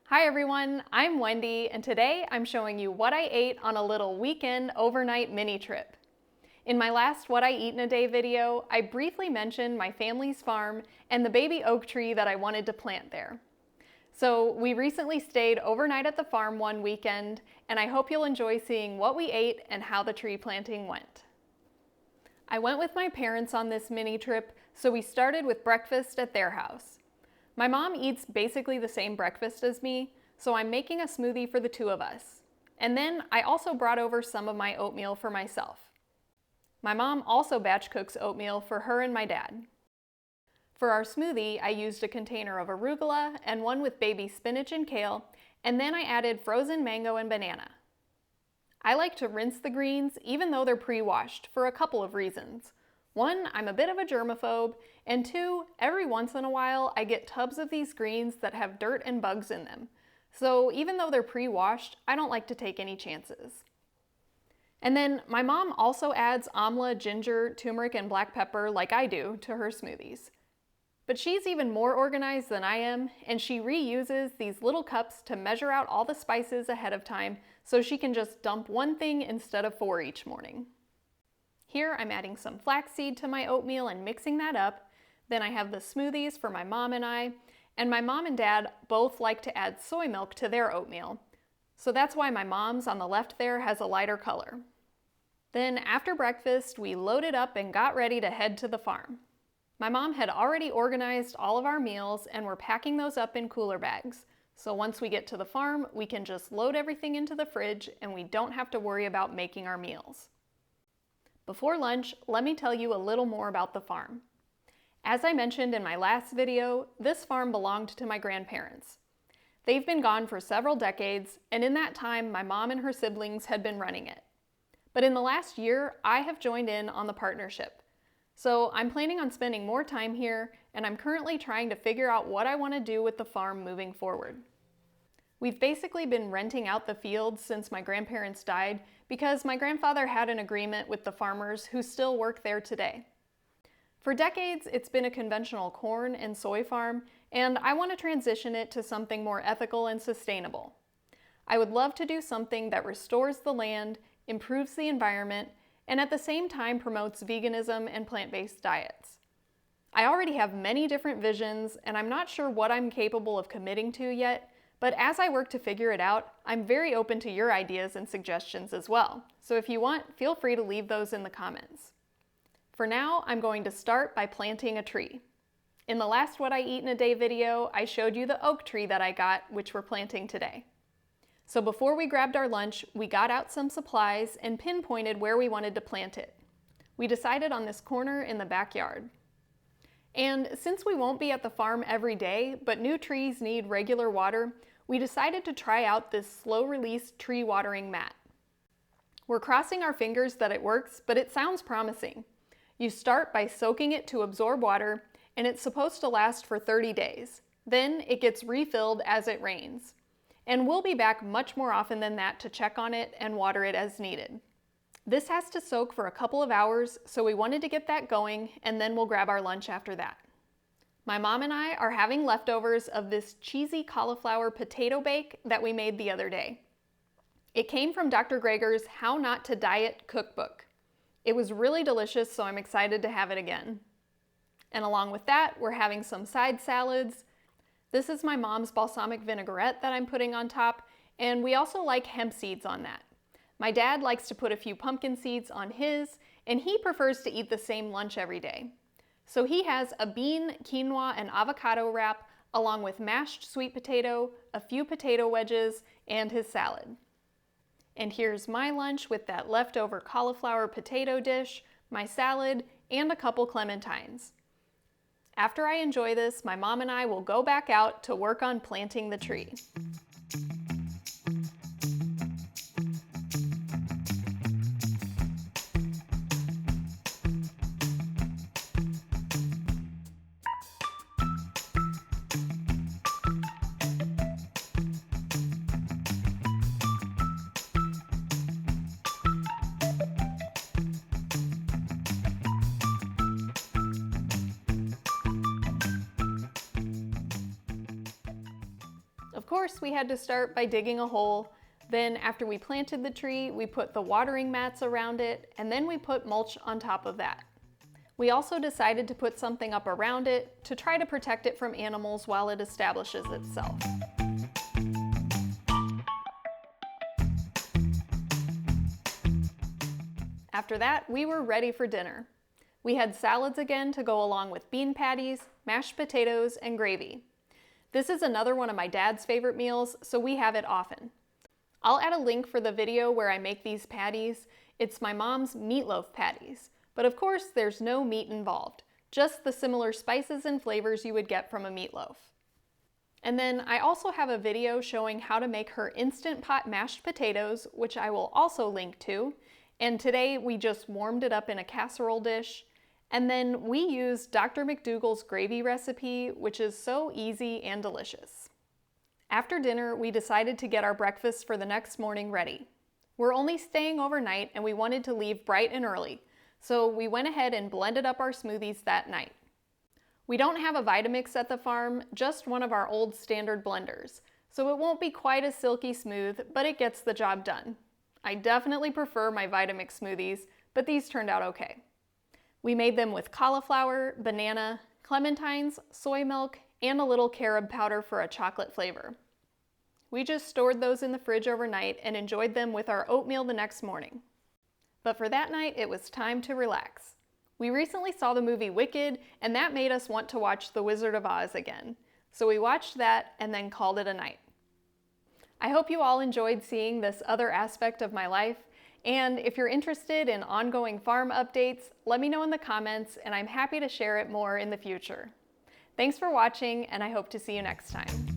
Hi everyone, I'm Wendy, and today I'm showing you what I ate on a little weekend overnight mini trip. In my last What I Eat in a Day video, I briefly mentioned my family's farm and the baby oak tree that I wanted to plant there. So we recently stayed overnight at the farm one weekend, and I hope you'll enjoy seeing what we ate and how the tree planting went. I went with my parents on this mini trip, so we started with breakfast at their house. My mom eats basically the same breakfast as me, so I'm making a smoothie for the two of us. And then I also brought over some of my oatmeal for myself. My mom also batch cooks oatmeal for her and my dad. For our smoothie, I used a container of arugula and one with baby spinach and kale, and then I added frozen mango and banana. I like to rinse the greens even though they're pre-washed for a couple of reasons. One, I'm a bit of a germaphobe, and two, every once in a while I get tubs of these greens that have dirt and bugs in them. So even though they're pre-washed, I don't like to take any chances. And then my mom also adds amla, ginger, turmeric, and black pepper like I do to her smoothies. But she's even more organized than I am, and she reuses these little cups to measure out all the spices ahead of time so she can just dump one thing instead of 4 each morning. Here I'm adding some flaxseed to my oatmeal and mixing that up. Then I have the smoothies for my mom and my mom and dad both like to add soy milk to their oatmeal. So that's why my mom's on the left there has a lighter color. Then after breakfast, we loaded up and got ready to head to the farm. My mom had already organized all of our meals and we're packing those up in cooler bags. So once we get to the farm, we can just load everything into the fridge and we don't have to worry about making our meals. Before lunch, let me tell you a little more about the farm. As I mentioned in my last video, this farm belonged to my grandparents. They've been gone for several decades, and in that time, my mom and her siblings had been running it. But in the last year, I have joined in on the partnership. So I'm planning on spending more time here, and I'm currently trying to figure out what I want to do with the farm moving forward. We've basically been renting out the fields since my grandparents died because my grandfather had an agreement with the farmers who still work there today. For decades, it's been a conventional corn and soy farm, and I want to transition it to something more ethical and sustainable. I would love to do something that restores the land, improves the environment, and at the same time promotes veganism and plant-based diets. I already have many different visions, and I'm not sure what I'm capable of committing to yet, but as I work to figure it out, I'm very open to your ideas and suggestions as well. So if you want, feel free to leave those in the comments. For now, I'm going to start by planting a tree. In the last What I Eat in a Day video, I showed you the oak tree that I got, which we're planting today. So before we grabbed our lunch, we got out some supplies and pinpointed where we wanted to plant it. We decided on this corner in the backyard. And since we won't be at the farm every day, but new trees need regular water, we decided to try out this slow-release tree watering mat. We're crossing our fingers that it works, but it sounds promising. You start by soaking it to absorb water, and it's supposed to last for 30 days. Then it gets refilled as it rains. And we'll be back much more often than that to check on it and water it as needed. This has to soak for a couple of hours, so we wanted to get that going, and then we'll grab our lunch after that. My mom and I are having leftovers of this cheesy cauliflower potato bake that we made the other day. It came from Dr. Greger's How Not to Diet cookbook. It was really delicious, so I'm excited to have it again. And along with that, we're having some side salads. This is my mom's balsamic vinaigrette that I'm putting on top, and we also like hemp seeds on that. My dad likes to put a few pumpkin seeds on his, and he prefers to eat the same lunch every day. So he has a bean, quinoa, and avocado wrap, along with mashed sweet potato, a few potato wedges, and his salad. And here's my lunch with that leftover cauliflower potato dish, my salad, and a couple clementines. After I enjoy this, my mom and I will go back out to work on planting the tree. Of course, we had to start by digging a hole. Then after we planted the tree, we put the watering mats around it, and then we put mulch on top of that. We also decided to put something up around it to try to protect it from animals while it establishes itself. After that, we were ready for dinner. We had salads again to go along with bean patties, mashed potatoes, and gravy. This is another one of my dad's favorite meals, so we have it often. I'll add a link for the video where I make these patties. It's my mom's meatloaf patties, but of course there's no meat involved, just the similar spices and flavors you would get from a meatloaf. And then I also have a video showing how to make her Instant Pot mashed potatoes, which I will also link to. And today we just warmed it up in a casserole dish. And then we used Dr. McDougall's gravy recipe, which is so easy and delicious. After dinner, we decided to get our breakfast for the next morning ready. We're only staying overnight and we wanted to leave bright and early, so we went ahead and blended up our smoothies that night. We don't have a Vitamix at the farm, just one of our old standard blenders, so it won't be quite as silky smooth, but it gets the job done. I definitely prefer my Vitamix smoothies, but these turned out okay. We made them with cauliflower, banana, clementines, soy milk, and a little carob powder for a chocolate flavor. We just stored those in the fridge overnight and enjoyed them with our oatmeal the next morning. But for that night, it was time to relax. We recently saw the movie Wicked, and that made us want to watch The Wizard of Oz again. So we watched that and then called it a night. I hope you all enjoyed seeing this other aspect of my life, and if you're interested in ongoing farm updates, let me know in the comments and I'm happy to share it more in the future. Thanks for watching, and I hope to see you next time.